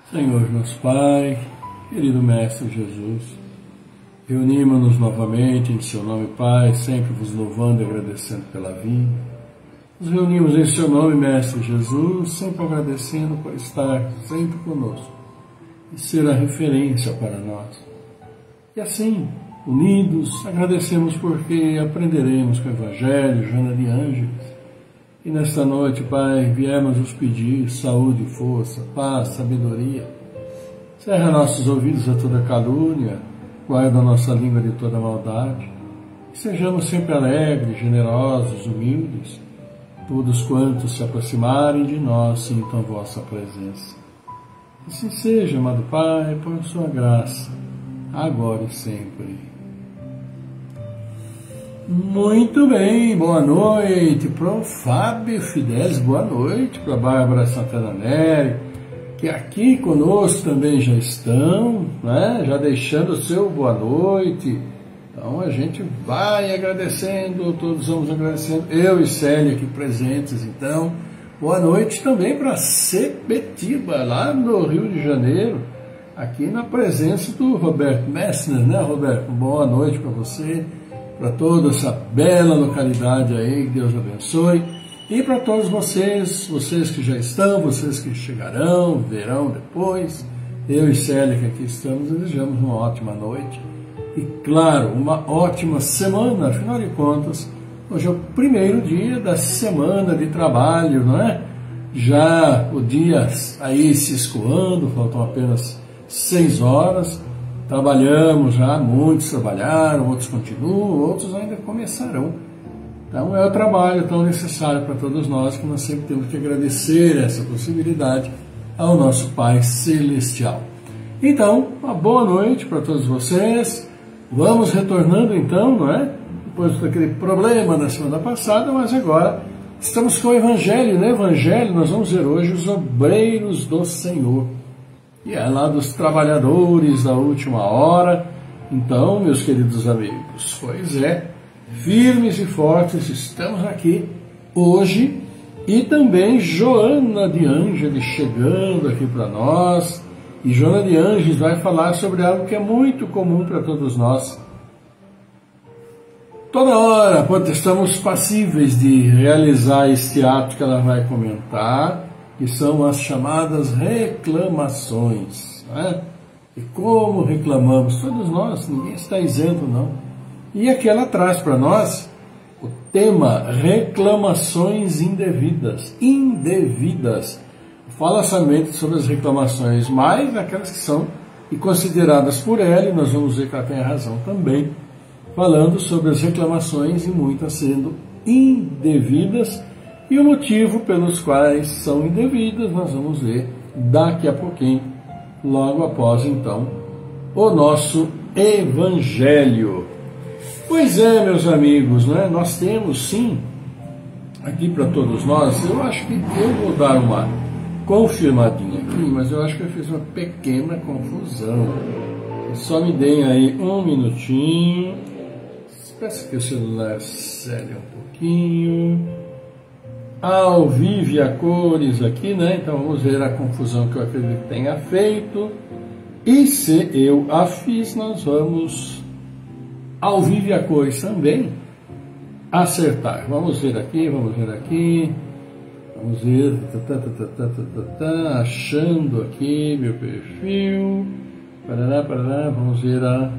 Senhor nosso Pai, querido Mestre Jesus, reunimos-nos novamente em Seu nome, Pai, sempre vos louvando e agradecendo pela vida. Nos reunimos em Seu nome, Mestre Jesus, sempre agradecendo por estar sempre conosco e ser a referência para nós. E assim, unidos, agradecemos porque aprenderemos com o Evangelho, Joana de Ângeles. E nesta noite, Pai, viemos vos pedir saúde, força, paz, sabedoria. Cerra nossos ouvidos a toda calúnia, guarda a nossa língua de toda maldade. Que sejamos sempre alegres, generosos, humildes. Todos quantos se aproximarem de nós sintam vossa presença. Assim seja, amado Pai, por sua graça, agora e sempre. Muito bem, boa noite para o Fábio Fidelis, boa noite para a Bárbara Santana Nery, que aqui conosco também já estão, né? Já deixando o seu boa noite. Então a gente vai agradecendo, todos vamos agradecendo, eu e Célia aqui presentes. Então, boa noite também para Sepetiba, lá no Rio de Janeiro, aqui na presença do Roberto Messner, né, Roberto? Boa noite para você, para toda essa bela localidade aí, que Deus abençoe. E para todos vocês que já estão, vocês que chegarão, verão depois, eu e Célia que aqui estamos, desejamos uma ótima noite. E claro, uma ótima semana, afinal de contas, hoje é o primeiro dia da semana de trabalho, não é? Já o dia aí se escoando, faltam apenas 6 horas, trabalhamos já, muitos trabalharam, outros continuam, outros ainda começarão. Então é o trabalho tão necessário para todos nós que nós sempre temos que agradecer essa possibilidade ao nosso Pai Celestial. Então, uma boa noite para todos vocês. Vamos retornando então, não é? Depois daquele problema da semana passada, mas agora estamos com o Evangelho, né? Evangelho, nós vamos ver hoje os obreiros do Senhor. E é lá dos trabalhadores da última hora. Então, meus queridos amigos, pois é, firmes e fortes, estamos aqui hoje E também Joana de Ângeles chegando aqui para nós. E Joana de Ângeles vai falar sobre algo que é muito comum para todos nós. Toda hora, quando estamos passíveis de realizar este ato que ela vai comentar, que são as chamadas reclamações. Né? E como reclamamos? Todos nós, ninguém está isento, não. E aqui ela traz para nós o tema reclamações indevidas. Indevidas. Fala somente sobre as reclamações, mas aquelas que são e consideradas por ela, e nós vamos ver que ela tem razão também, falando sobre as reclamações e muitas sendo indevidas, e o motivo pelos quais são indevidas nós vamos ver daqui a pouquinho, logo após então o nosso Evangelho. Pois é, meus amigos, né? Nós temos sim, aqui para todos nós, eu acho que eu vou dar uma confirmadinha aqui, mas eu acho que eu fiz uma pequena confusão. Só me deem aí um minutinho. Peço que o celular cede um pouquinho. Ao vivo e a cores aqui, né? Então vamos ver a confusão que eu acredito que tenha feito. E se eu a fiz, nós vamos ao vivo e a cores também acertar. Vamos ver aqui, vamos ver aqui. Vamos ver, achando aqui meu perfil. Vamos ver a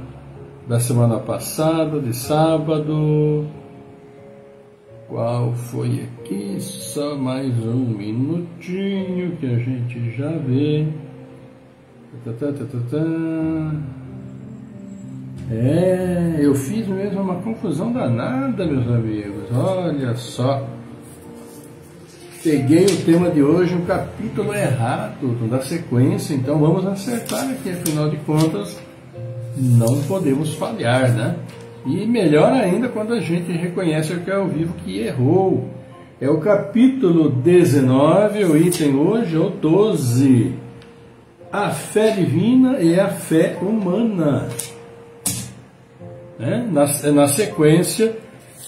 da semana passada, de sábado. Qual foi aqui? Só mais um minutinho que a gente já vê. Eu fiz mesmo uma confusão danada, meus amigos. Olha só. Peguei o tema de hoje, um capítulo errado da sequência, então vamos acertar aqui, afinal de contas, não podemos falhar, né? E melhor ainda quando a gente reconhece o que é ao vivo que errou. É o capítulo 19, o item hoje é o 12. A fé divina e a fé humana. Né? Na sequência,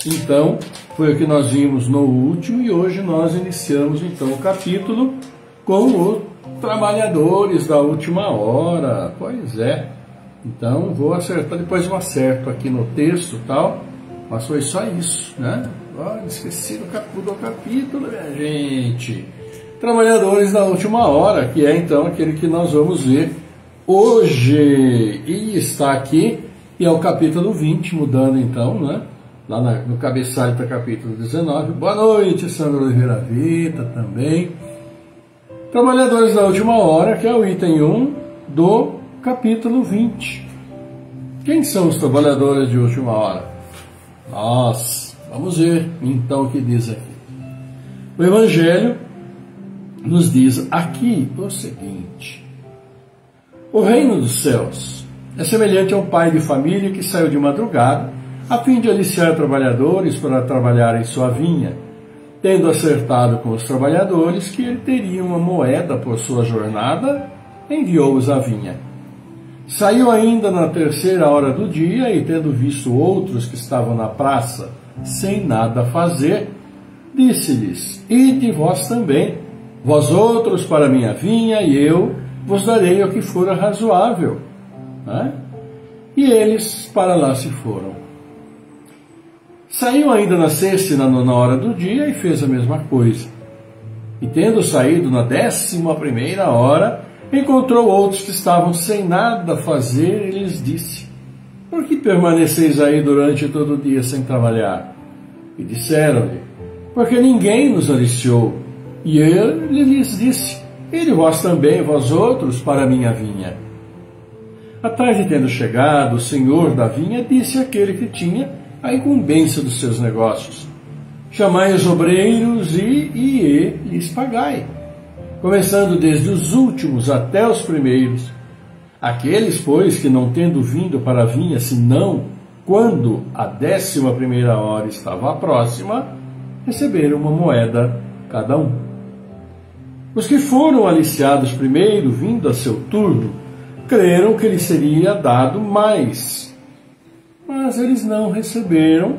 então, foi o que nós vimos no último e hoje nós iniciamos então o capítulo com os trabalhadores da última hora. Pois é. Então vou acertar, depois eu acerto aqui no texto e tal, mas foi só isso, né? Olha, esqueci do capítulo, minha gente. Trabalhadores da última hora, que é então aquele que nós vamos ver hoje. E está aqui, e é o capítulo 20, mudando então, né? Lá no cabeçalho para capítulo 19. Boa noite, Sandra Oliveira Vita também. Trabalhadores da última hora, que é o item 1 do capítulo 20. Quem são os trabalhadores de última hora? Nós. Vamos ver então o que diz aqui. O Evangelho nos diz aqui o seguinte: o reino dos céus é semelhante a um pai de família que saiu de madrugada a fim de aliciar trabalhadores para trabalhar em sua vinha. Tendo acertado com os trabalhadores que ele teria uma moeda por sua jornada, enviou-os à vinha. Saiu ainda na 3ª hora do dia e, tendo visto outros que estavam na praça sem nada fazer, disse-lhes: ide vós também, vós outros para a minha vinha, e eu vos darei o que for razoável. Né? E eles para lá se foram. Saiu ainda na 6ª e na 9ª hora do dia e fez a mesma coisa. E tendo saído na 11ª hora, encontrou outros que estavam sem nada a fazer e lhes disse: por que permaneceis aí durante todo o dia sem trabalhar? E disseram-lhe: porque ninguém nos aliciou. E ele lhes disse: ide vós também, vós outros, para a minha vinha. À tarde, tendo chegado, o senhor da vinha disse àquele que tinha a incumbência dos seus negócios: chamai os obreiros e lhes pagai, começando desde os últimos até os primeiros. Aqueles, pois, que não tendo vindo para a vinha, senão quando a 11ª hora estava próxima, receberam uma moeda cada um. Os que foram aliciados primeiro, vindo a seu turno, creram que lhes seria dado mais, mas eles não receberam,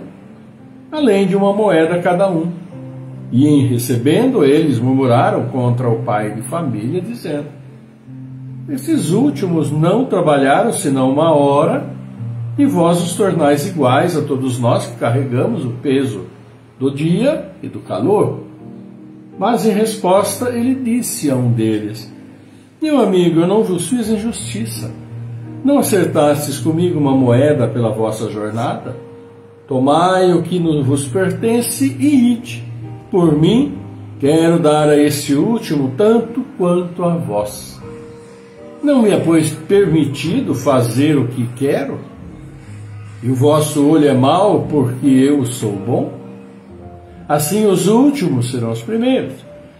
além de uma moeda cada um. E em recebendo, eles murmuraram contra o pai de família, dizendo: esses últimos não trabalharam senão 1 hora, e vós os tornais iguais a todos nós que carregamos o peso do dia e do calor. Mas em resposta ele disse a um deles: meu amigo, eu não vos fiz injustiça. Não acertastes comigo 1 moeda pela vossa jornada? Tomai o que vos pertence e ide. Por mim, quero dar a este último tanto quanto a vós. Não me é, pois, permitido fazer o que quero? E o vosso olho é mau porque eu sou bom? Assim os últimos serão os primeiros,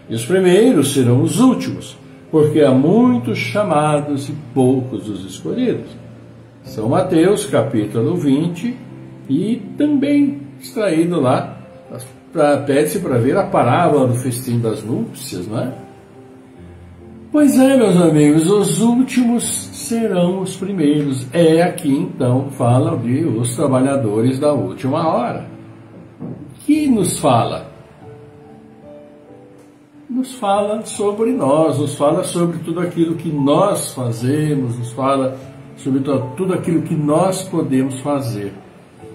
e os primeiros serão os últimos, porque há muitos chamados e poucos os escolhidos. São Mateus, capítulo 20, e também extraído lá, pede-se para ver a parábola do festim das núpcias, não é? Pois é, meus amigos, os últimos serão os primeiros. É aqui, então, fala de os trabalhadores da última hora. Que nos fala? Nos fala sobre nós, nos fala sobre tudo aquilo que nós fazemos, nos fala sobre tudo aquilo que nós podemos fazer.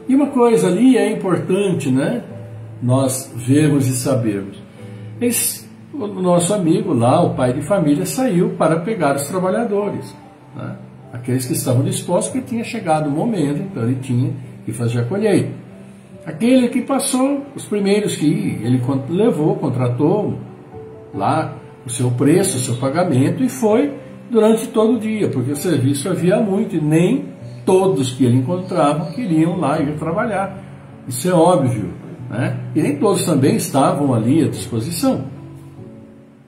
E uma coisa ali é importante, né? Nós vemos e sabermos. O nosso amigo lá, o pai de família, saiu para pegar os trabalhadores, né? Aqueles que estavam dispostos, que tinha chegado o momento, então ele tinha que fazer a colheita. Aquele que passou, os primeiros que ele levou, contratou lá o seu preço, o seu pagamento, e foi durante todo o dia, porque o serviço havia muito, e nem todos que ele encontrava queriam lá ir trabalhar. Isso é óbvio, né? E nem todos também estavam ali à disposição.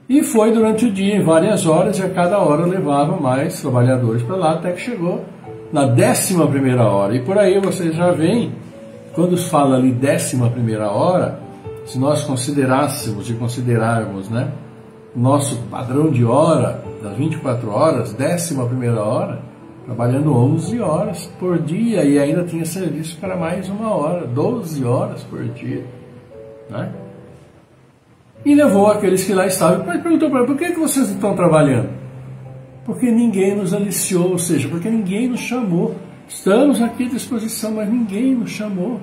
E foi durante o dia, em várias horas, e a cada hora levava mais trabalhadores para lá, até que chegou na 11ª hora. E por aí vocês já veem, quando fala ali 11ª hora, se nós considerássemos e considerarmos, né, nosso padrão de hora, das 24 horas, 11ª hora, trabalhando 11 horas por dia, e ainda tinha serviço para mais 1 hora, 12 horas por dia, né? E levou aqueles que lá estavam, e perguntou para ele: por que vocês estão trabalhando? Porque ninguém nos aliciou, ou seja, porque ninguém nos chamou. Estamos aqui à disposição, mas ninguém nos chamou.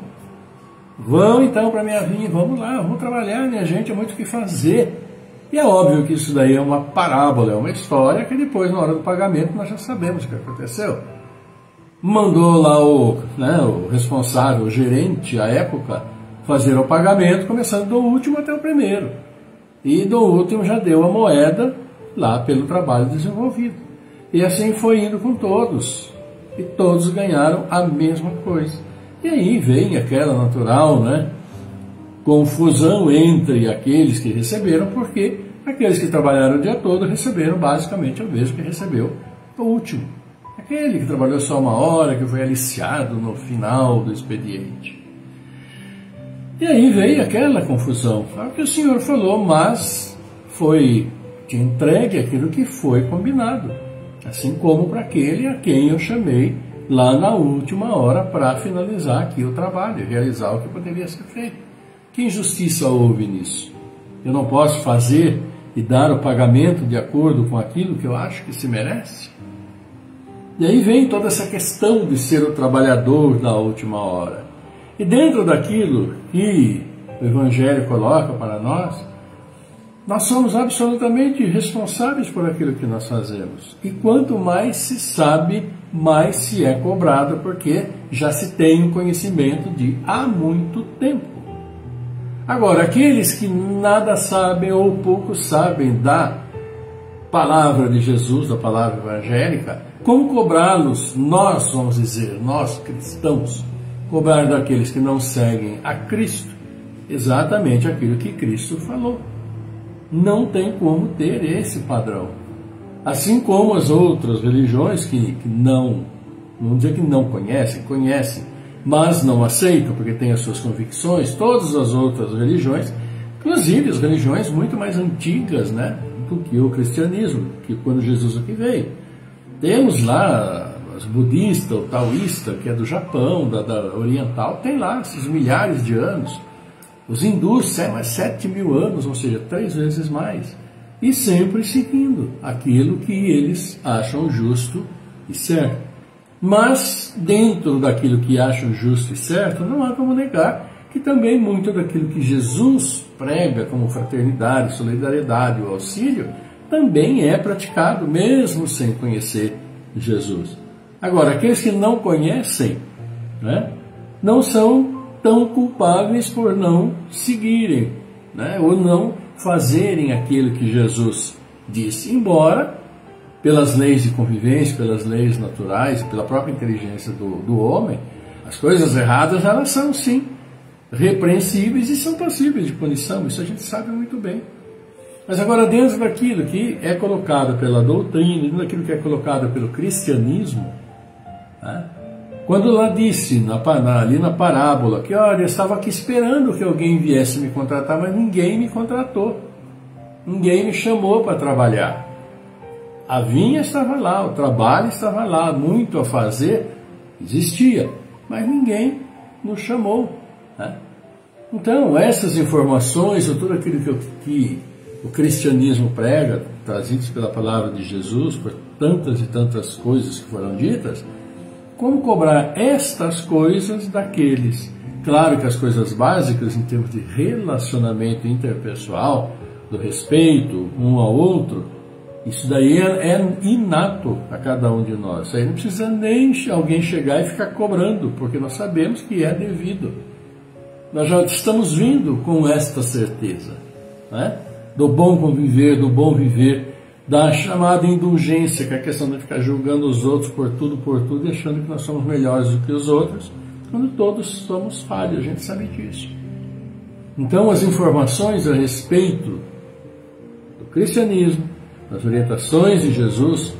Vão então para a minha vinha, vamos lá, vamos trabalhar, minha gente, é muito o que fazer. E é óbvio que isso daí é uma parábola, é uma história que depois, na hora do pagamento, nós já sabemos o que aconteceu. Mandou lá o responsável, o gerente, à época, fazer o pagamento, começando do último até o primeiro. E do último já deu a moeda lá pelo trabalho desenvolvido. E assim foi indo com todos. E todos ganharam a mesma coisa. E aí vem aquela natural, né, confusão entre aqueles que receberam, porque aqueles que trabalharam o dia todo receberam basicamente o mesmo que recebeu o último. Aquele que trabalhou só 1 hora, que foi aliciado no final do expediente. E aí veio aquela confusão. Claro que o Senhor falou, mas foi entregue aquilo que foi combinado. Assim como para aquele a quem eu chamei lá na última hora para finalizar aqui o trabalho, realizar o que poderia ser feito. Que injustiça houve nisso? Eu não posso fazer e dar o pagamento de acordo com aquilo que eu acho que se merece? E aí vem toda essa questão de ser o trabalhador da última hora. E dentro daquilo que o Evangelho coloca para nós somos absolutamente responsáveis por aquilo que nós fazemos. E quanto mais se sabe, mais se é cobrado, porque já se tem o conhecimento de há muito tempo. Agora, aqueles que nada sabem ou pouco sabem da palavra de Jesus, da palavra evangélica, como cobrá-los? Nós, vamos dizer, nós cristãos, cobrar daqueles que não seguem a Cristo exatamente aquilo que Cristo falou. Não tem como ter esse padrão. Assim como as outras religiões que não, vamos dizer que não conhecem, mas não aceitam porque têm as suas convicções, todas as outras religiões, inclusive as religiões muito mais antigas, né, do que o cristianismo, que quando Jesus aqui veio. Temos lá as budistas, o taoísta, que é do Japão, da oriental, tem lá esses milhares de anos. Os hindus, 7.000 anos, ou seja, 3 vezes mais. E sempre seguindo aquilo que eles acham justo e certo. Mas, dentro daquilo que acham justo e certo, não há como negar que também muito daquilo que Jesus prega como fraternidade, solidariedade ou auxílio, também é praticado, mesmo sem conhecer Jesus. Agora, aqueles que não conhecem, né, não são tão culpáveis por não seguirem, né, ou não fazerem aquilo que Jesus disse, embora pelas leis de convivência, pelas leis naturais, pela própria inteligência do homem, as coisas erradas elas são sim repreensíveis e são passíveis de punição, isso a gente sabe muito bem. Mas agora, dentro daquilo que é colocado pela doutrina, dentro daquilo que é colocado pelo cristianismo, né, quando lá disse, ali na parábola, que olha, eu estava aqui esperando que alguém viesse me contratar, mas ninguém me contratou, ninguém me chamou para trabalhar. A vinha estava lá, o trabalho estava lá, muito a fazer existia, mas ninguém nos chamou. Né? Então, essas informações, ou tudo aquilo que o cristianismo prega, trazidos pela palavra de Jesus, por tantas e tantas coisas que foram ditas, como cobrar estas coisas daqueles? Claro que as coisas básicas em termos de relacionamento interpessoal, do respeito um ao outro, isso daí é inato a cada um de nós. Isso aí não precisa nem alguém chegar e ficar cobrando, porque nós sabemos que é devido. Nós já estamos vindo com esta certeza, né? Do bom conviver, do bom viver, da chamada indulgência, que é a questão de ficar julgando os outros por tudo, e achando que nós somos melhores do que os outros, quando todos somos falhos, a gente sabe disso. Então, as informações a respeito do cristianismo, das orientações de Jesus,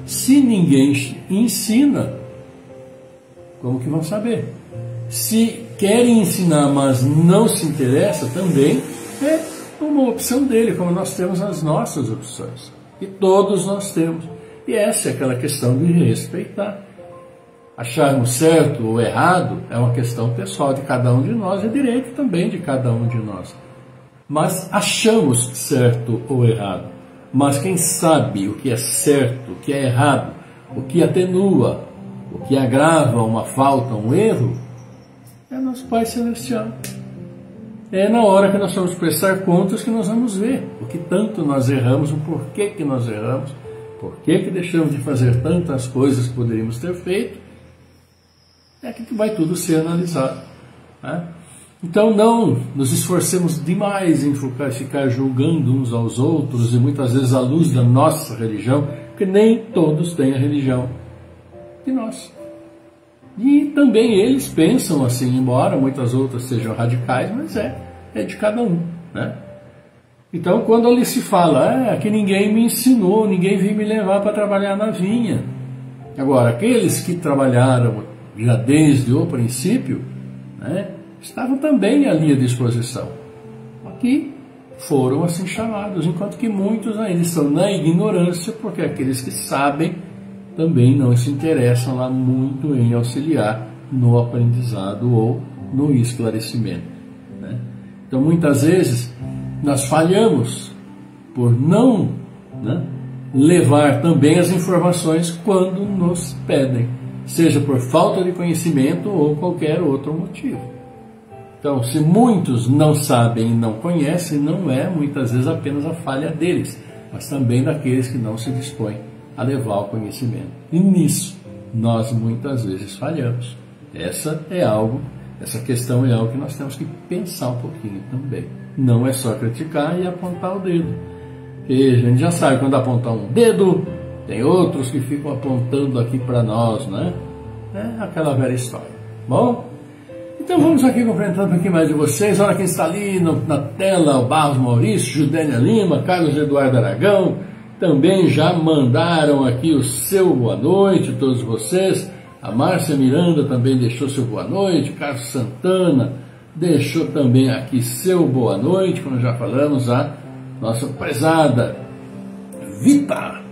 se ninguém ensina, como que vão saber? Se querem ensinar, mas não se interessa, também é uma opção dele, como nós temos as nossas opções. E todos nós temos. E essa é aquela questão de respeitar. Acharmos certo ou errado é uma questão pessoal de cada um de nós, é direito também de cada um de nós. Mas achamos certo ou errado. Mas quem sabe o que é certo, o que é errado, o que atenua, o que agrava uma falta, um erro, é nosso Pai Celestial. É na hora que nós vamos prestar contas que nós vamos ver o que tanto nós erramos, o porquê que nós erramos, porquê que deixamos de fazer tantas coisas que poderíamos ter feito, é que vai tudo ser analisado. Né? Então não nos esforcemos demais em ficar julgando uns aos outros, e muitas vezes à luz da nossa religião, porque nem todos têm a religião de nós. E também eles pensam assim, embora muitas outras sejam radicais, mas é de cada um. Né? Então, quando ali se fala, que ninguém me ensinou, ninguém veio me levar para trabalhar na vinha. Agora, aqueles que trabalharam já desde o princípio, né, estavam também ali à disposição. Aqui foram assim chamados, enquanto que muitos ainda estão na ignorância, porque aqueles que sabem também não se interessam lá muito em auxiliar no aprendizado ou no esclarecimento. Né? Então, muitas vezes, nós falhamos por não levar também as informações quando nos pedem, seja por falta de conhecimento ou qualquer outro motivo. Então, se muitos não sabem e não conhecem, não é muitas vezes apenas a falha deles, mas também daqueles que não se dispõem a levar o conhecimento. E nisso, nós muitas vezes falhamos. Essa questão é algo que nós temos que pensar um pouquinho também. Não é só criticar e apontar o dedo. E a gente já sabe, quando apontar um dedo, tem outros que ficam apontando aqui para nós, né? É aquela velha história. Bom, então vamos aqui cumprimentando um pouquinho mais de vocês. Olha quem está ali na tela, o Barros Maurício, Judénia Lima, Carlos Eduardo Aragão, também já mandaram aqui o seu boa noite, todos vocês. A Márcia Miranda também deixou seu boa noite. Carlos Santana deixou também aqui seu boa noite, como já falamos, a nossa prezada Vita,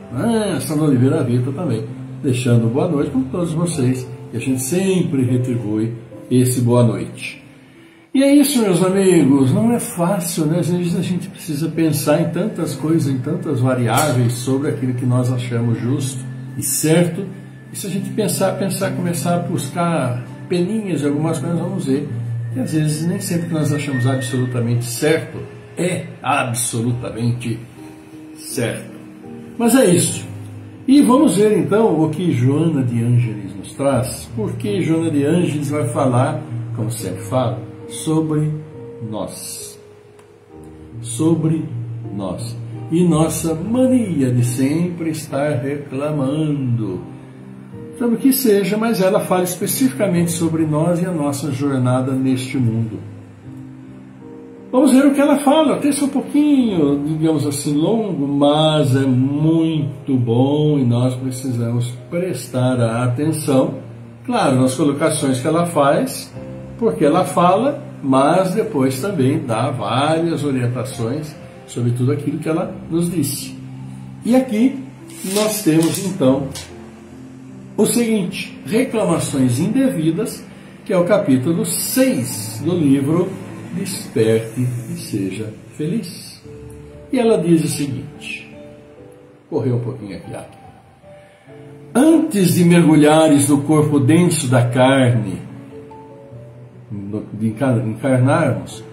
Sandra Oliveira Vita também, deixando boa noite para todos vocês. E a gente sempre retribui esse boa noite. E é isso, meus amigos, não é fácil, né? Às vezes a gente precisa pensar em tantas coisas, em tantas variáveis sobre aquilo que nós achamos justo e certo. E se a gente começar a buscar peninhas de algumas coisas, vamos ver que às vezes nem sempre que nós achamos absolutamente certo é absolutamente certo. Mas é isso. E vamos ver então o que Joana de Ângeles nos traz, porque Joana de Ângeles vai falar, como sempre fala, sobre nós. Sobre nós. E nossa mania de sempre estar reclamando. Sobre o que seja, mas ela fala especificamente sobre nós e a nossa jornada neste mundo. Vamos ver o que ela fala. O texto é um pouquinho, digamos assim, longo, mas é muito bom e nós precisamos prestar atenção, claro, nas colocações que ela faz, porque ela fala, mas depois também dá várias orientações sobre tudo aquilo que ela nos disse. E aqui nós temos então o seguinte: reclamações indevidas, que é o capítulo 6 do livro Desperte e Seja Feliz. E ela diz o seguinte, correu um pouquinho aqui. Antes de mergulhares no corpo denso da carne, de encarnarmos,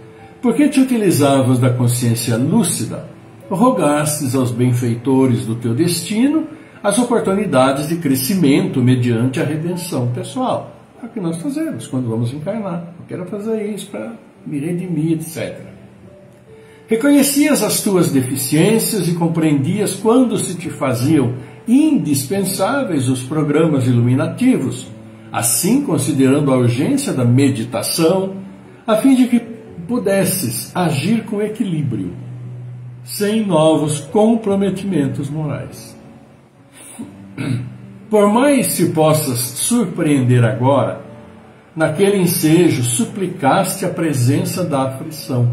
por que te utilizavas da consciência lúcida, rogastes aos benfeitores do teu destino as oportunidades de crescimento mediante a redenção pessoal? É o que nós fazemos quando vamos encarnar. Eu quero fazer isso para me redimir, etc. Reconhecias as tuas deficiências e compreendias quando se te faziam indispensáveis os programas iluminativos, assim considerando a urgência da meditação, a fim de que pudesses agir com equilíbrio, sem novos comprometimentos morais. Por mais se possas surpreender agora, naquele ensejo suplicaste a presença da aflição.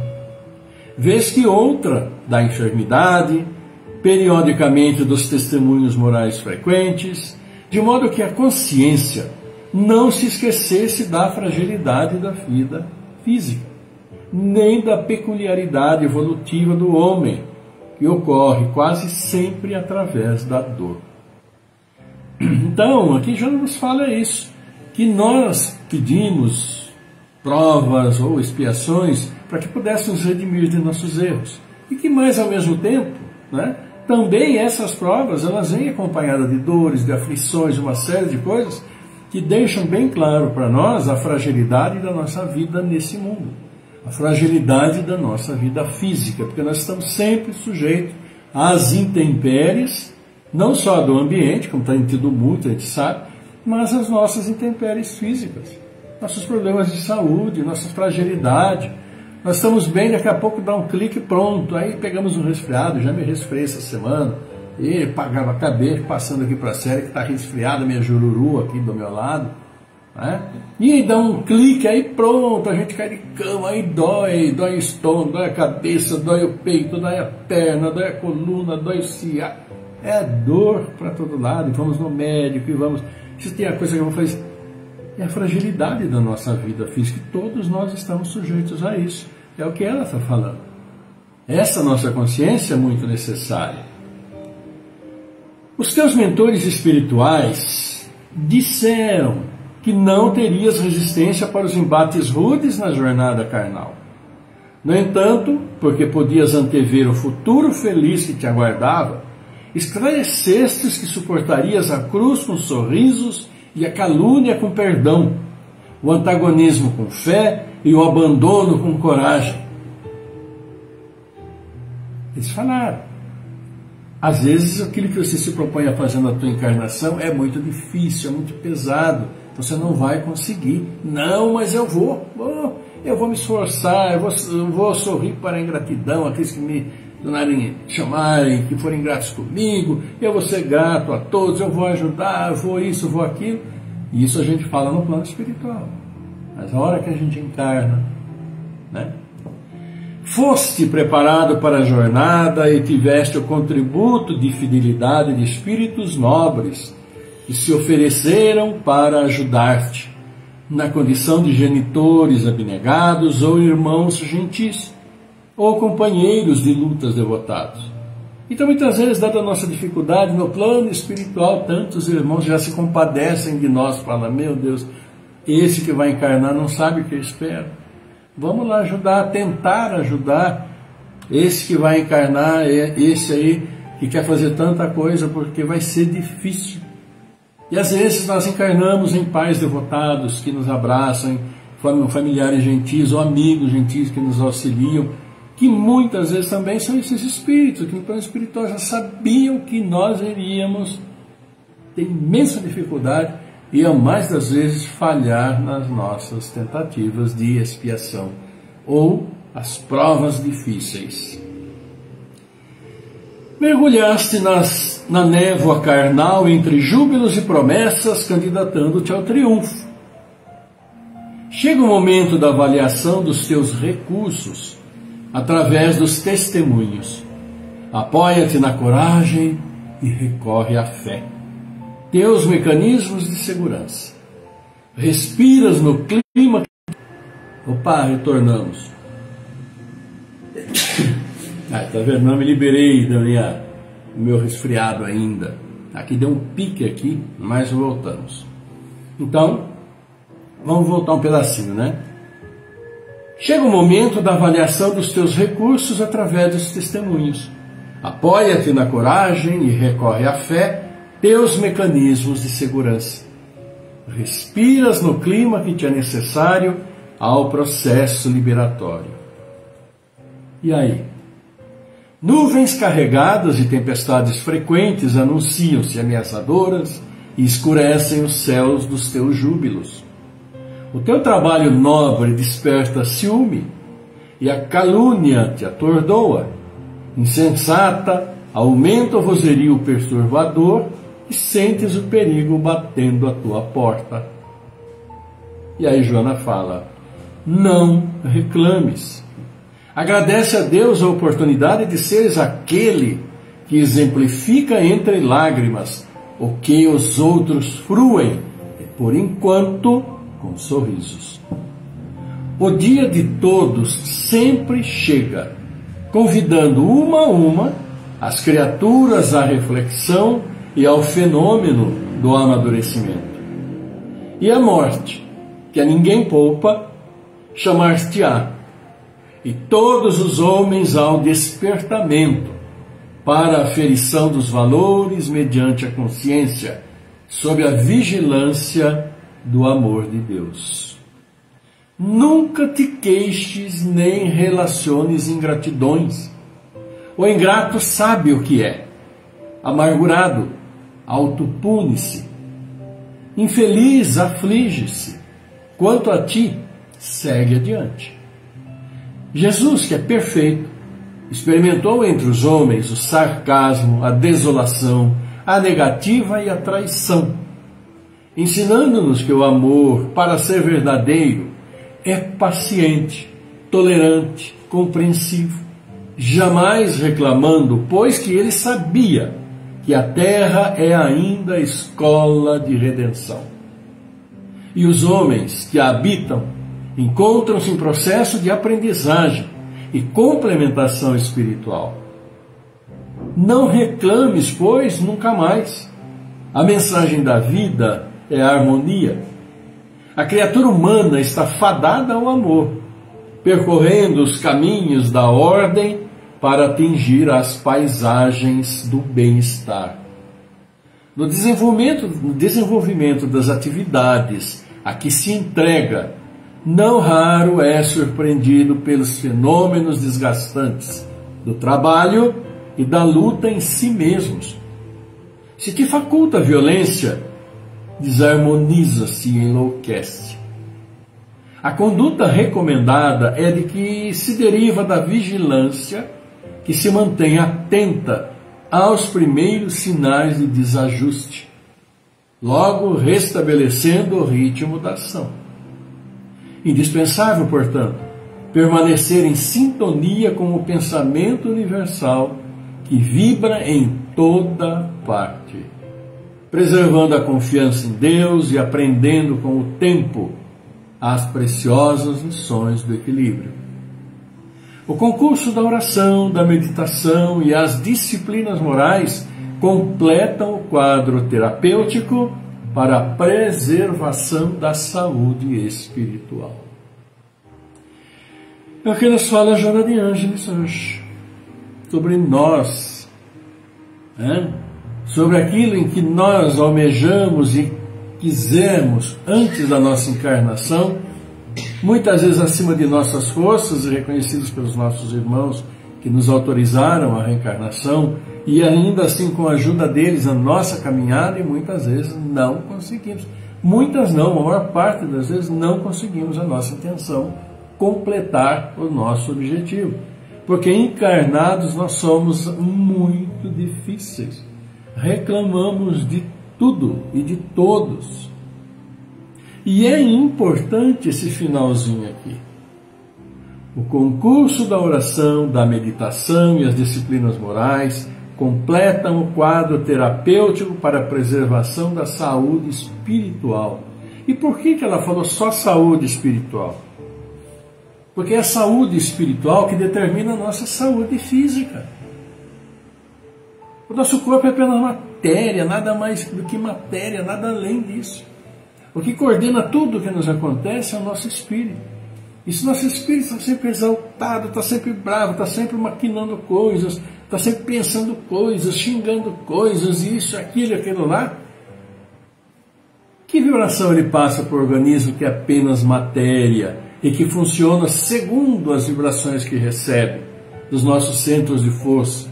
Vês que outra da enfermidade, periodicamente dos testemunhos morais frequentes, de modo que a consciência não se esquecesse da fragilidade da vida física, nem da peculiaridade evolutiva do homem, que ocorre quase sempre através da dor. Então, aqui já nos fala isso, que nós pedimos provas ou expiações para que pudéssemos redimir de nossos erros. E que mais ao mesmo tempo, né, também essas provas elas vêm acompanhadas de dores, de aflições, uma série de coisas que deixam bem claro para nós a fragilidade da nossa vida nesse mundo, a fragilidade da nossa vida física, porque nós estamos sempre sujeitos às intempéries, não só do ambiente, como tem tido muito, a gente sabe, mas as nossas intempéries físicas, nossos problemas de saúde, nossa fragilidade. Nós estamos bem, daqui a pouco dá um clique, pronto, aí pegamos um resfriado, já me resfriei essa semana, e acabei passando aqui para a série que está resfriada, minha jururu aqui do meu lado, né? E dá um clique, aí pronto, a gente cai de cama, aí dói o estômago, dói a cabeça, dói o peito, dói a perna, dói a coluna, dói o ciático, é dor para todo lado, e vamos no médico, e vamos... Se tem a coisa que eu vou fazer, é a fragilidade da nossa vida física, e todos nós estamos sujeitos a isso, é o que ela está falando. Essa nossa consciência é muito necessária. Os teus mentores espirituais disseram que não terias resistência para os embates rudes na jornada carnal. No entanto, porque podias antever o futuro feliz que te aguardava, esclarecestes que suportarias a cruz com sorrisos e a calúnia com perdão, o antagonismo com fé e o abandono com coragem. Eles falaram. Às vezes aquilo que você se propõe a fazer na tua encarnação é muito difícil, é muito pesado, você não vai conseguir. Não, mas eu vou me esforçar, eu vou sorrir para a ingratidão, aqueles que me chamarem, que forem gratos comigo, eu vou ser grato a todos, eu vou ajudar, eu vou isso, eu vou aquilo. E isso a gente fala no plano espiritual. Mas a hora que a gente encarna, né? Foste preparado para a jornada e tiveste o contributo de fidelidade de espíritos nobres que se ofereceram para ajudar-te, na condição de genitores abnegados ou irmãos gentis, ou companheiros de lutas devotados. Então, muitas vezes, dada a nossa dificuldade no plano espiritual, tantos irmãos já se compadecem de nós, falam, meu Deus, esse que vai encarnar não sabe o que espera. Vamos lá ajudar, tentar ajudar esse que vai encarnar, esse aí que quer fazer tanta coisa, porque vai ser difícil. E às vezes nós encarnamos em pais devotados que nos abraçam, familiares gentis ou amigos gentis que nos auxiliam, que muitas vezes também são esses espíritos, que no plano espiritual já sabiam que nós iríamos ter imensa dificuldade e, a mais das vezes, falhar nas nossas tentativas de expiação ou as provas difíceis. Mergulhaste na névoa carnal entre júbilos e promessas, candidatando-te ao triunfo. Chega o momento da avaliação dos teus recursos, através dos testemunhos. Apoia-te na coragem e recorre à fé. Teus mecanismos de segurança. Respiras no clima. Opa, retornamos. Tá vendo? Não me liberei do meu resfriado ainda. Aqui deu um pique aqui, mas voltamos. Então, vamos voltar um pedacinho, né? Chega o momento da avaliação dos teus recursos através dos testemunhos. Apoia-te na coragem e recorre à fé, teus mecanismos de segurança. Respiras no clima que te é necessário ao processo liberatório. E aí? Nuvens carregadas e tempestades frequentes anunciam-se ameaçadoras e escurecem os céus dos teus júbilos. O teu trabalho nobre desperta ciúme, e a calúnia te atordoa. Insensata, aumenta o vozerio perturbador, e sentes o perigo batendo à tua porta. E aí Joana fala, não reclames. Agradece a Deus a oportunidade de seres aquele que exemplifica entre lágrimas o que os outros fruem, por enquanto com sorrisos. O dia de todos sempre chega, convidando uma a uma as criaturas à reflexão e ao fenômeno do amadurecimento. E a morte, que a ninguém poupa, chamar-te-á, e todos os homens ao despertamento, para a aferição dos valores mediante a consciência, sob a vigilância do amor de Deus. Nunca te queixes nem relaciones ingratidões. O ingrato sabe o que é. Amargurado, autopune-se. Infeliz, aflige-se. Quanto a ti, segue adiante. Jesus, que é perfeito, experimentou entre os homens o sarcasmo, a desolação, a negativa e a traição, ensinando-nos que o amor, para ser verdadeiro, é paciente, tolerante, compreensivo, jamais reclamando, pois que ele sabia que a terra é ainda escola de redenção. E os homens que a habitam encontram-se em processo de aprendizagem e complementação espiritual. Não reclames, pois, nunca mais. A mensagem da vida é a harmonia. A criatura humana está fadada ao amor, percorrendo os caminhos da ordem para atingir as paisagens do bem-estar. No desenvolvimento das atividades a que se entrega, não raro é surpreendido pelos fenômenos desgastantes do trabalho e da luta em si mesmos. Se te faculta a violência, desarmoniza-se e enlouquece. A conduta recomendada é de que se deriva da vigilância, que se mantém atenta aos primeiros sinais de desajuste, logo restabelecendo o ritmo da ação. Indispensável, portanto, permanecer em sintonia com o pensamento universal que vibra em toda parte, preservando a confiança em Deus e aprendendo com o tempo as preciosas lições do equilíbrio. O concurso da oração, da meditação e as disciplinas morais completam o quadro terapêutico para a preservação da saúde espiritual. É o que nos fala Joana de Ângeles hoje, sobre nós, sobre aquilo em que nós almejamos e quisermos antes da nossa encarnação, muitas vezes acima de nossas forças e reconhecidos pelos nossos irmãos que nos autorizaram a reencarnação, e ainda assim com a ajuda deles a nossa caminhada, e muitas vezes não conseguimos. Muitas não, a maior parte das vezes não conseguimos a nossa intenção, completar o nosso objetivo. Porque encarnados nós somos muito difíceis. Reclamamos de tudo e de todos. E é importante esse finalzinho aqui. O concurso da oração, da meditação e as disciplinas morais completam o quadro terapêutico para a preservação da saúde espiritual. E por que ela falou só saúde espiritual? Porque é a saúde espiritual que determina a nossa saúde física. O nosso corpo é apenas matéria, nada mais do que matéria, nada além disso. O que coordena tudo o que nos acontece é o nosso espírito. E se o nosso espírito está sempre exaltado, está sempre bravo, está sempre maquinando coisas, está sempre pensando coisas, xingando coisas, isso, aquilo lá, que vibração ele passa para o organismo que é apenas matéria e que funciona segundo as vibrações que recebe dos nossos centros de força?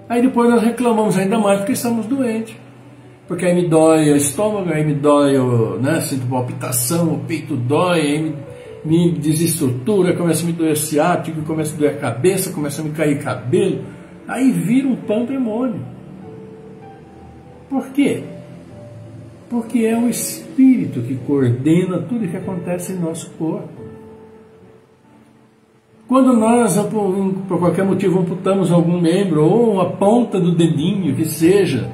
Aí depois nós reclamamos ainda mais porque estamos doentes. Porque aí me dói o estômago, aí me dói, sinto palpitação, o peito dói, aí me desestrutura, começa a me doer o ciático, começa a doer a cabeça, começa a me cair cabelo. Aí vira um pandemônio. Por quê? Porque é o espírito que coordena tudo o que acontece em nosso corpo. Quando nós, por qualquer motivo, amputamos algum membro, ou a ponta do dedinho, que seja,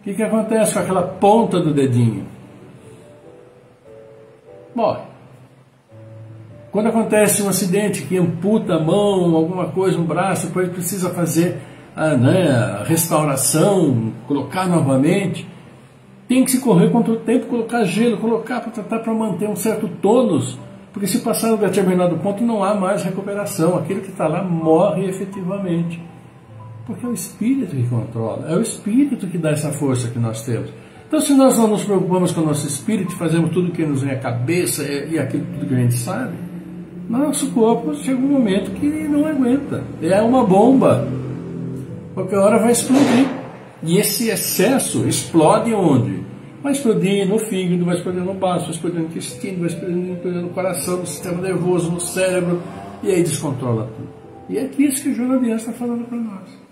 o que acontece com aquela ponta do dedinho? Morre. Quando acontece um acidente que amputa a mão, alguma coisa, um braço, depois precisa fazer a restauração, colocar novamente, tem que se correr contra o tempo, colocar gelo, colocar para tratar para manter um certo tônus, porque se passar um determinado ponto não há mais recuperação, aquele que está lá morre efetivamente. Porque é o espírito que controla, é o espírito que dá essa força que nós temos. Então, se nós não nos preocupamos com o nosso espírito, fazemos tudo que nos vem à cabeça e aquilo tudo que a gente sabe, nosso corpo chega um momento que não aguenta. É uma bomba. Qualquer hora vai explodir. E esse excesso explode onde? Vai explodir no fígado, vai explodir no baço, vai explodir no intestino, vai explodir no coração, no sistema nervoso, no cérebro, e aí descontrola tudo. E é isso que o Joana de Ângeles está falando para nós.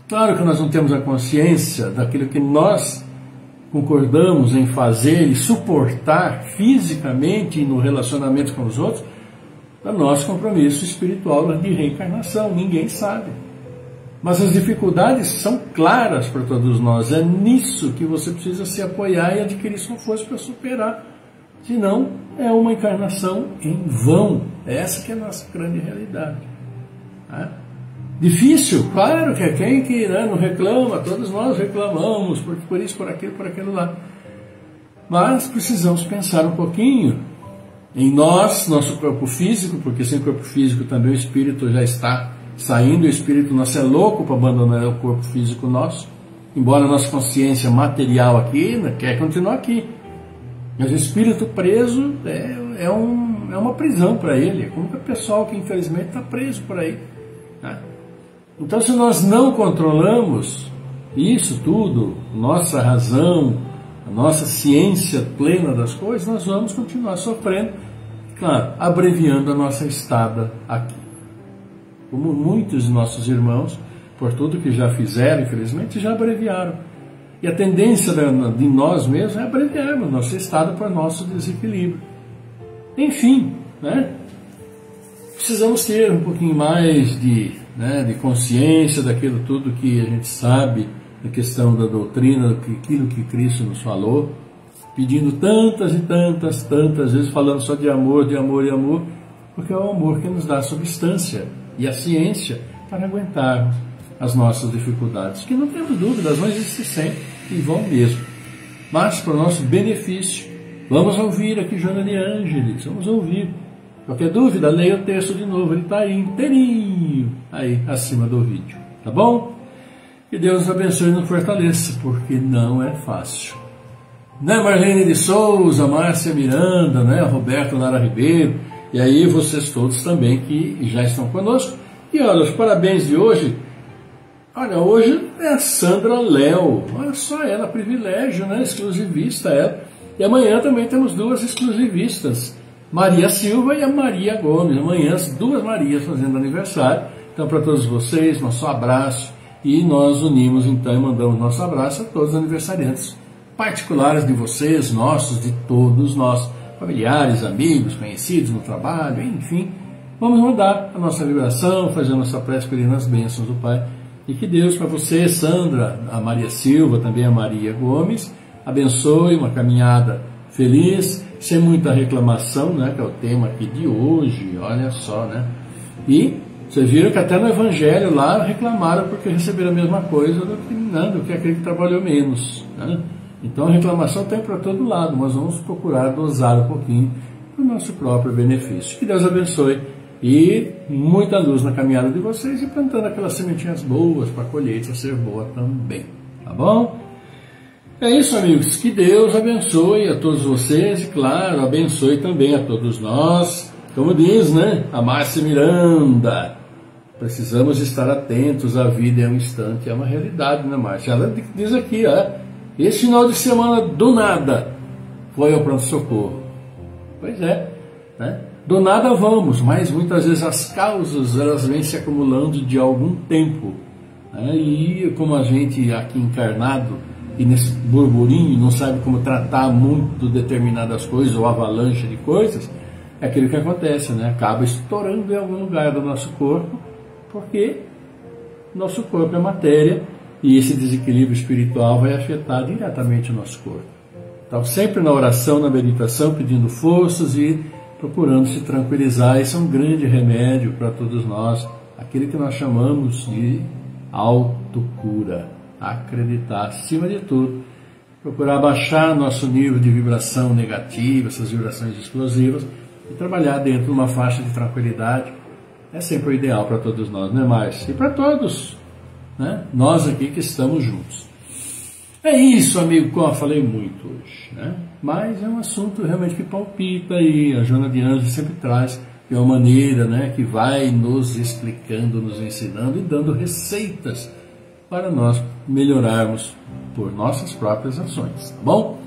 Claro que nós não temos a consciência daquilo que nós concordamos em fazer e suportar fisicamente e no relacionamento com os outros, do nosso compromisso espiritual de reencarnação. Ninguém sabe. Mas as dificuldades são claras para todos nós. É nisso que você precisa se apoiar e adquirir sua força para superar. Senão, é uma encarnação em vão. Essa que é a nossa grande realidade. Difícil? Claro que é quem que não reclama, todos nós reclamamos, por isso, por aquilo lá. Mas precisamos pensar um pouquinho em nós, nosso corpo físico, porque sem corpo físico também o espírito já está saindo, o espírito nosso é louco para abandonar o corpo físico nosso, embora a nossa consciência material aqui quer continuar aqui. Mas o espírito preso é uma prisão para ele, é como o pessoal que infelizmente está preso por aí. Então, se nós não controlamos isso tudo, nossa razão, a nossa ciência plena das coisas, nós vamos continuar sofrendo, claro, abreviando a nossa estada aqui. Como muitos de nossos irmãos, por tudo que já fizeram, infelizmente, já abreviaram. E a tendência de nós mesmos é abreviarmos nossa estada por nosso desequilíbrio. Enfim, precisamos ter um pouquinho mais de consciência daquilo tudo que a gente sabe, da questão da doutrina, daquilo que Cristo nos falou, pedindo tantas e tantas vezes, falando só de amor, de amor e amor, porque é o amor que nos dá a substância e a ciência para aguentarmos as nossas dificuldades, que não temos dúvidas, vão existir sempre e vão mesmo. Mas para o nosso benefício, vamos ouvir aqui Joana de Ângeles, vamos ouvir. Qualquer dúvida, leia o texto de novo, ele está aí inteirinho, aí acima do vídeo, tá bom? Que Deus nos abençoe e nos fortaleça, porque não é fácil. Né, Marlene de Souza, Márcia Miranda, né, Roberto Lara Ribeiro, e aí vocês todos também que já estão conosco. E olha, os parabéns de hoje, olha, hoje é a Sandra Léo, olha só ela, privilégio, né, exclusivista ela. E amanhã também temos duas exclusivistas, Maria Silva e a Maria Gomes, amanhã as duas Marias fazendo aniversário. Então para todos vocês, nosso abraço, e nós unimos então e mandamos nosso abraço a todos os aniversariantes particulares de vocês, nossos, de todos nós, familiares, amigos, conhecidos no trabalho, enfim. Vamos mandar a nossa vibração, fazer a nossa prece pedindo as bênçãos do Pai. E que Deus para você, Sandra, a Maria Silva, também a Maria Gomes, abençoe uma caminhada feliz, sem muita reclamação, né, que é o tema aqui de hoje, olha só, né? E vocês viram que até no Evangelho lá reclamaram porque receberam a mesma coisa do que aquele que trabalhou menos, né? Então a reclamação tem para todo lado, mas vamos procurar dosar um pouquinho para o nosso próprio benefício. Que Deus abençoe e muita luz na caminhada de vocês e plantando aquelas sementinhas boas para a colheita ser boa também, tá bom? É isso, amigos, que Deus abençoe a todos vocês e, claro, abençoe também a todos nós. Como diz, né, a Márcia Miranda, precisamos estar atentos, a vida é um instante, é uma realidade, né, Márcia? Ela diz aqui, esse final de semana, do nada, foi ao pronto-socorro. Pois é, né? Do nada vamos, mas muitas vezes as causas, elas vêm se acumulando de algum tempo, né? E como a gente aqui encarnado, e nesse burburinho, não sabe como tratar muito determinadas coisas, ou avalanche de coisas, é aquilo que acontece, né? Acaba estourando em algum lugar do nosso corpo, porque nosso corpo é matéria, e esse desequilíbrio espiritual vai afetar diretamente o nosso corpo. Então, sempre na oração, na meditação, pedindo forças e procurando se tranquilizar. Esse é um grande remédio para todos nós, aquele que nós chamamos de autocura. Acreditar, acima de tudo, procurar baixar nosso nível de vibração negativa, essas vibrações explosivas, e trabalhar dentro de uma faixa de tranquilidade. É sempre o ideal para todos nós, não é mais? E para todos, né? Nós aqui que estamos juntos. É isso, amigo, como eu falei muito hoje, né? Mas é um assunto realmente que palpita e a Joana de Ângeles sempre traz de uma maneira, né, que vai nos explicando, nos ensinando e dando receitas para nós melhorarmos por nossas próprias ações, tá bom?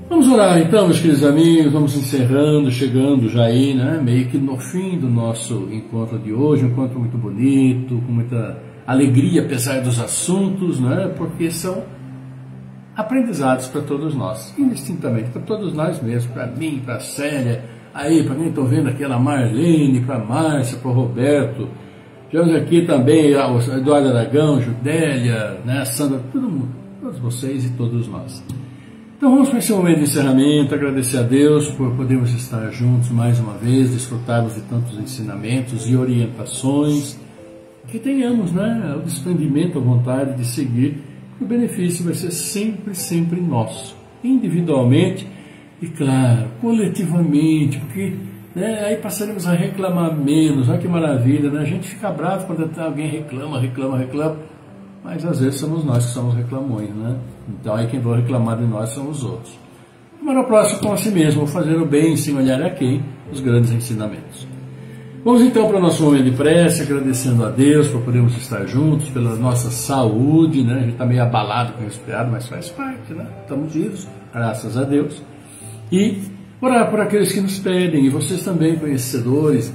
Vamos orar então, meus queridos amigos, vamos encerrando, chegando já aí, né, meio que no fim do nosso encontro de hoje, um encontro muito bonito, com muita alegria, apesar dos assuntos, né, porque são aprendizados para todos nós, indistintamente, para todos nós mesmos, para mim, para a Célia, aí, para quem estou vendo aqui, a Marlene, para a Márcia, para o Roberto, temos aqui também o Eduardo Aragão, Judélia, né, a Sandra, todo mundo, todos vocês e todos nós. Então vamos para esse momento de encerramento, agradecer a Deus por podermos estar juntos mais uma vez, desfrutarmos de tantos ensinamentos e orientações, que tenhamos, né, o desprendimento, a vontade de seguir, o benefício vai ser sempre, sempre nosso, individualmente e, claro, coletivamente, porque, né, aí passaremos a reclamar menos. Olha que maravilha, né? A gente fica bravo quando alguém reclama, mas às vezes somos nós que somos reclamões, né? Então aí quem vai reclamar de nós são os outros. Mas no próximo com a si mesmo, fazer o bem sem olhar a quem, os grandes ensinamentos. Vamos então para o nosso momento de prece, agradecendo a Deus por podermos estar juntos, pela nossa saúde, né? A gente está meio abalado com o resfriado, mas faz parte, né? Estamos vivos, graças a Deus. E orar por aqueles que nos pedem, e vocês também, conhecedores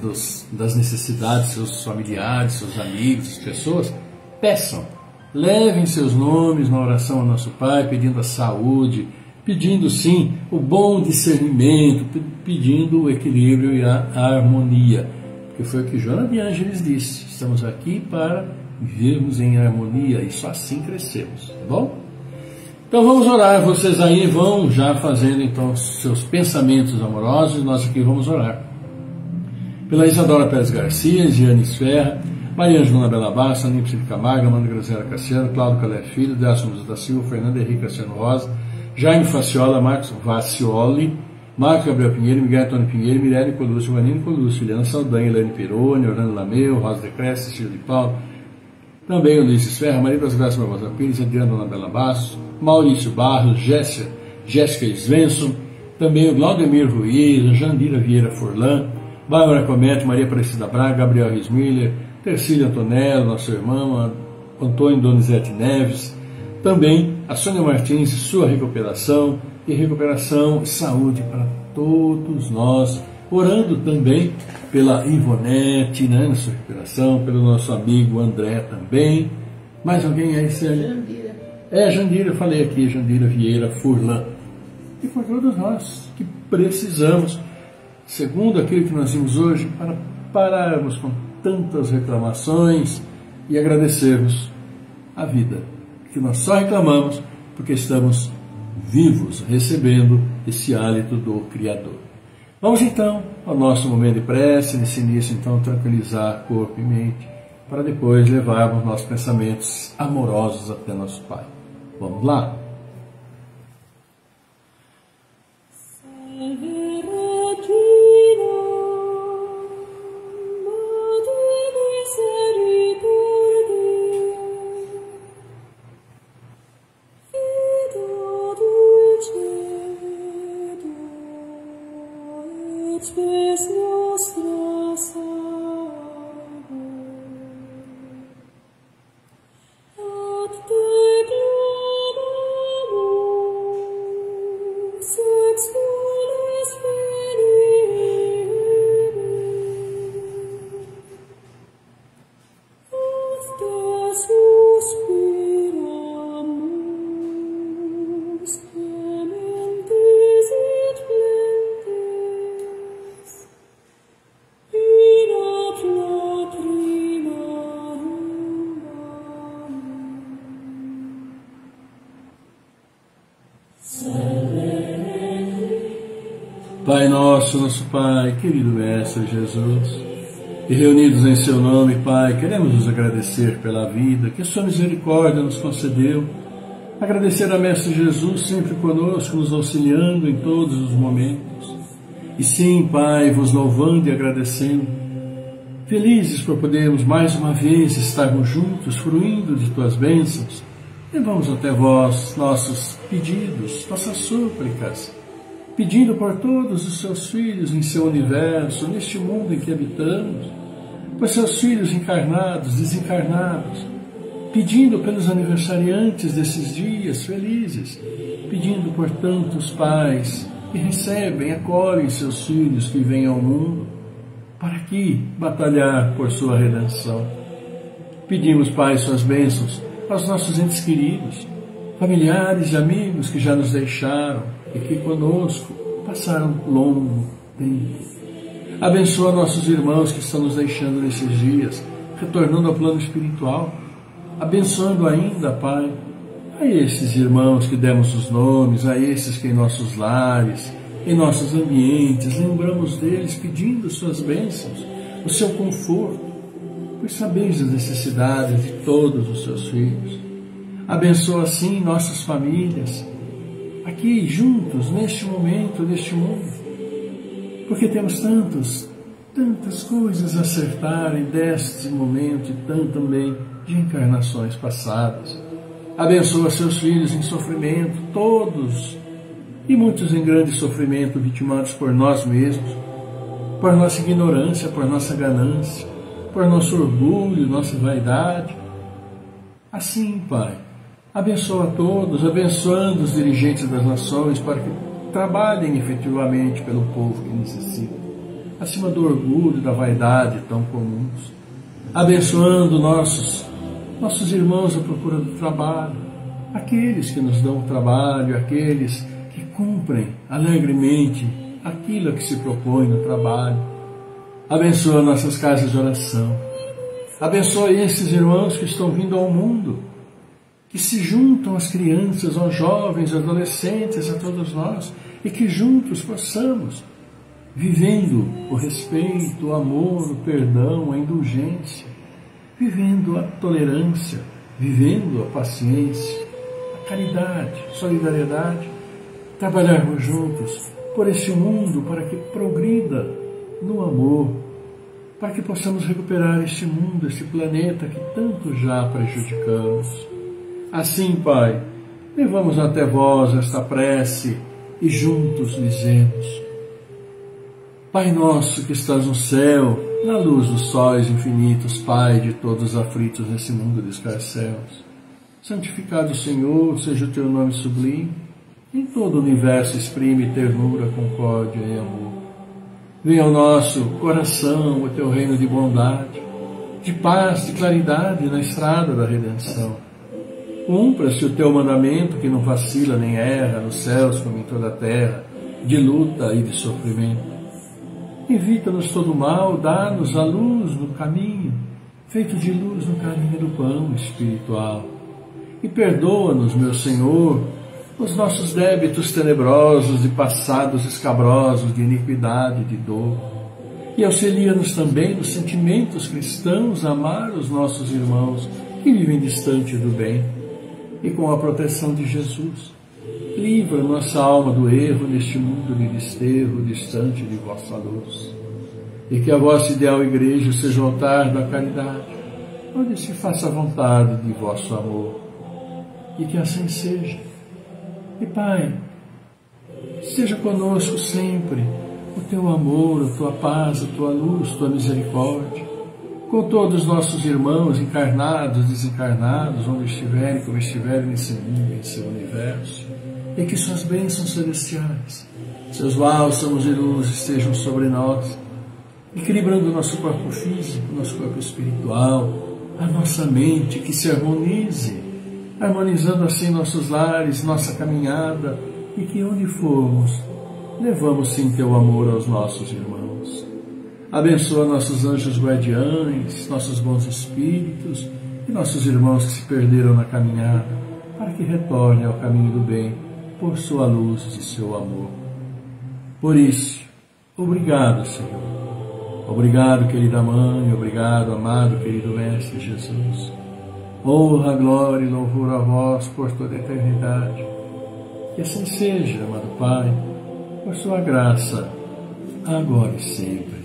das necessidades, seus familiares, seus amigos, as pessoas, peçam, levem seus nomes na oração ao nosso Pai, pedindo a saúde, pedindo sim o bom discernimento, pedindo o equilíbrio e a harmonia. Porque foi o que Joana de Ângeles disse, estamos aqui para vivermos em harmonia e só assim crescemos, tá bom? Então vamos orar, vocês aí vão já fazendo então seus pensamentos amorosos, nós aqui vamos orar. Pela Isadora Pérez Garcia, Giane Ferra, Maria Angela Bela Bassa, Nípcia de Camargo, Amanda Graziela Cassiano, Cláudio Calé Filho, Décimo da Silva, Fernando Henrique Cassiano Rosa, Jaime Faciola, Marcos Vacioli, Marcos Gabriel Pinheiro, Miguel Antônio Pinheiro, Mirelle Colucci, Vanino Colucci, Juliana Saldanha, Elaine Pironi, Orlando Lameu, Rosa de Cresce, Cícero de Paulo, também Ulisses Ferra, Maria das Graças Barbosa Pires, Adriana Dona Bela Bastos, Maurício Barros, Jéssica Svensson, também o Glaudemir Ruiz, Jandira Vieira Forlan, Bárbara Comete, Maria Aparecida Braga, Gabriel Rismiller, Tercília Antonello, nossa irmã, Antônio Donizete Neves, também a Sônia Martins, sua recuperação e recuperação e saúde para todos nós, orando também pela Ivonete, né, na sua recuperação, pelo nosso amigo André também. Mais alguém aí, Célia? Jandira. Jandira, eu falei aqui, Jandira Vieira Furlan. E por todos nós que precisamos, segundo aquilo que nós vimos hoje, para pararmos com tantas reclamações e agradecermos a vida, que nós só reclamamos porque estamos vivos, recebendo esse hálito do Criador. Vamos então ao nosso momento de prece, nesse início então tranquilizar corpo e mente, para depois levarmos nossos pensamentos amorosos até nosso Pai. Vamos lá? Pai nosso, nosso Pai, querido Mestre Jesus, e reunidos em Seu nome, Pai, queremos nos agradecer pela vida que a Sua misericórdia nos concedeu, agradecer a Mestre Jesus sempre conosco, nos auxiliando em todos os momentos, e sim, Pai, vos louvando e agradecendo, felizes por podermos mais uma vez estarmos juntos, fruindo de Tuas bênçãos, levamos até vós nossos pedidos, nossas súplicas, pedindo por todos os seus filhos em seu universo, neste mundo em que habitamos, por seus filhos encarnados, desencarnados, pedindo pelos aniversariantes desses dias felizes, pedindo por tantos pais que recebem, acolhem seus filhos que vêm ao mundo, para aqui batalhar por sua redenção. Pedimos, Pai, suas bênçãos aos nossos entes queridos, familiares e amigos que já nos deixaram, e que conosco passaram longo tempo. Abençoa nossos irmãos que estão nos deixando nesses dias, retornando ao plano espiritual. Abençoando ainda, Pai, a esses irmãos que demos os nomes, a esses que em nossos lares, em nossos ambientes, lembramos deles pedindo suas bênçãos, o seu conforto, pois sabeis as necessidades de todos os seus filhos. Abençoa assim nossas famílias, aqui juntos, neste momento, neste mundo, porque temos tantas coisas a acertar deste momento e também de encarnações passadas. Abençoa seus filhos em sofrimento, todos, e muitos em grande sofrimento, vitimados por nós mesmos, por nossa ignorância, por nossa ganância, por nosso orgulho, nossa vaidade. Assim, Pai, abençoa a todos, abençoando os dirigentes das nações para que trabalhem efetivamente pelo povo que necessita, acima do orgulho e da vaidade tão comuns. Abençoando nossos irmãos à procura do trabalho, aqueles que nos dão o trabalho, aqueles que cumprem alegremente aquilo a que se propõe no trabalho. Abençoa nossas casas de oração. Abençoa esses irmãos que estão vindo ao mundo, que se juntam às crianças, aos jovens, adolescentes, a todos nós, e que juntos possamos, vivendo o respeito, o amor, o perdão, a indulgência, vivendo a tolerância, vivendo a paciência, a caridade, solidariedade, trabalharmos juntos por esse mundo para que progrida no amor, para que possamos recuperar este mundo, este planeta que tanto já prejudicamos. Assim, Pai, levamos até vós esta prece e juntos dizemos: Pai nosso que estás no céu, na luz dos sóis infinitos, Pai de todos os aflitos nesse mundo de escarcéus, santificado Senhor seja o teu nome sublime, em todo o universo exprime ternura, concórdia e amor. Venha ao nosso coração o teu reino de bondade, de paz, de claridade na estrada da redenção. Cumpra-se o teu mandamento que não vacila nem erra, nos céus como em toda a terra, de luta e de sofrimento. Evita-nos todo o mal, dá-nos a luz no caminho, feito de luz no caminho do pão espiritual. E perdoa-nos, meu Senhor, os nossos débitos tenebrosos e passados escabrosos de iniquidade e de dor. E auxilia-nos também nos sentimentos cristãos a amar os nossos irmãos que vivem distante do bem. E com a proteção de Jesus, livra nossa alma do erro neste mundo de desterro, distante de vossa luz. E que a vossa ideal igreja seja o altar da caridade, onde se faça a vontade de vosso amor. E que assim seja. E Pai, seja conosco sempre o teu amor, a tua paz, a tua luz, a tua misericórdia, com todos os nossos irmãos encarnados, desencarnados, onde estiverem, como estiverem nesse mundo, em seu universo, e que suas bênçãos celestiais, seus bálsamos e luzes estejam sobre nós, equilibrando o nosso corpo físico, nosso corpo espiritual, a nossa mente, que se harmonize, harmonizando assim nossos lares, nossa caminhada, e que onde formos, levamos sim teu amor aos nossos irmãos. Abençoa nossos anjos guardiães, nossos bons espíritos e nossos irmãos que se perderam na caminhada, para que retornem ao caminho do bem, por sua luz e seu amor. Por isso, obrigado, Senhor. Obrigado, querida Mãe, obrigado, amado, querido Mestre Jesus. Honra, glória e louvor a vós por toda a eternidade. Que assim seja, amado Pai, por sua graça, agora e sempre.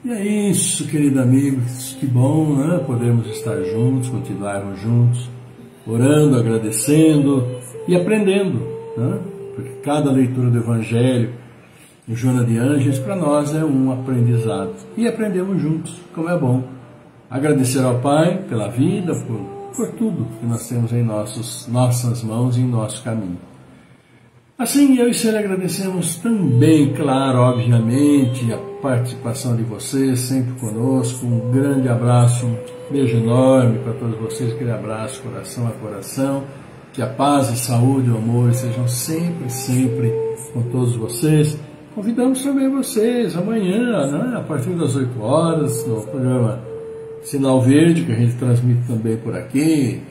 E é isso, queridos amigos, que bom, né? Podermos estar juntos, continuarmos juntos, orando, agradecendo e aprendendo, né? Porque cada leitura do Evangelho, em Joana de Ângeles, para nós é um aprendizado. E aprendemos juntos, como é bom. Agradecer ao Pai pela vida, por tudo que nós temos em nossas mãos e em nosso caminho. Assim, eu e Célia agradecemos também, claro, obviamente, a participação de vocês, sempre conosco. Um grande abraço, um beijo enorme para todos vocês, aquele abraço coração a coração. Que a paz, a saúde e o amor sejam sempre, sempre com todos vocês. Convidamos também vocês amanhã, né, a partir das 8 horas, no programa Sinal Verde, que a gente transmite também por aqui.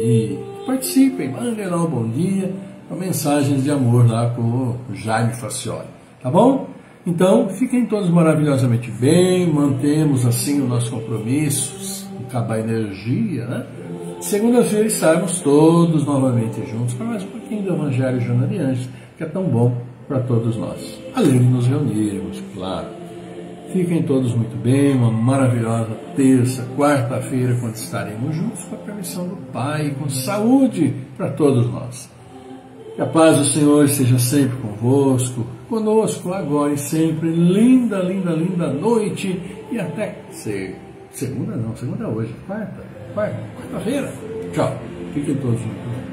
E participem, mandem lá um bom dia, com mensagens de amor lá com o Jaime Facioli. Tá bom? Então, fiquem todos maravilhosamente bem, mantemos assim o nosso compromisso, acabar a energia, né? Segunda-feira estarmos todos novamente juntos para mais um pouquinho do Evangelho Joana de Ângeles, que é tão bom para todos nós. Além de nos reunirmos, claro. Fiquem todos muito bem, uma maravilhosa terça, quarta-feira, quando estaremos juntos com a permissão do Pai, com saúde para todos nós. Que a paz do Senhor esteja sempre convosco, conosco agora e sempre. Linda, linda, linda noite e até segunda hoje, quarta-feira. Tchau. Fiquem todos muito bem.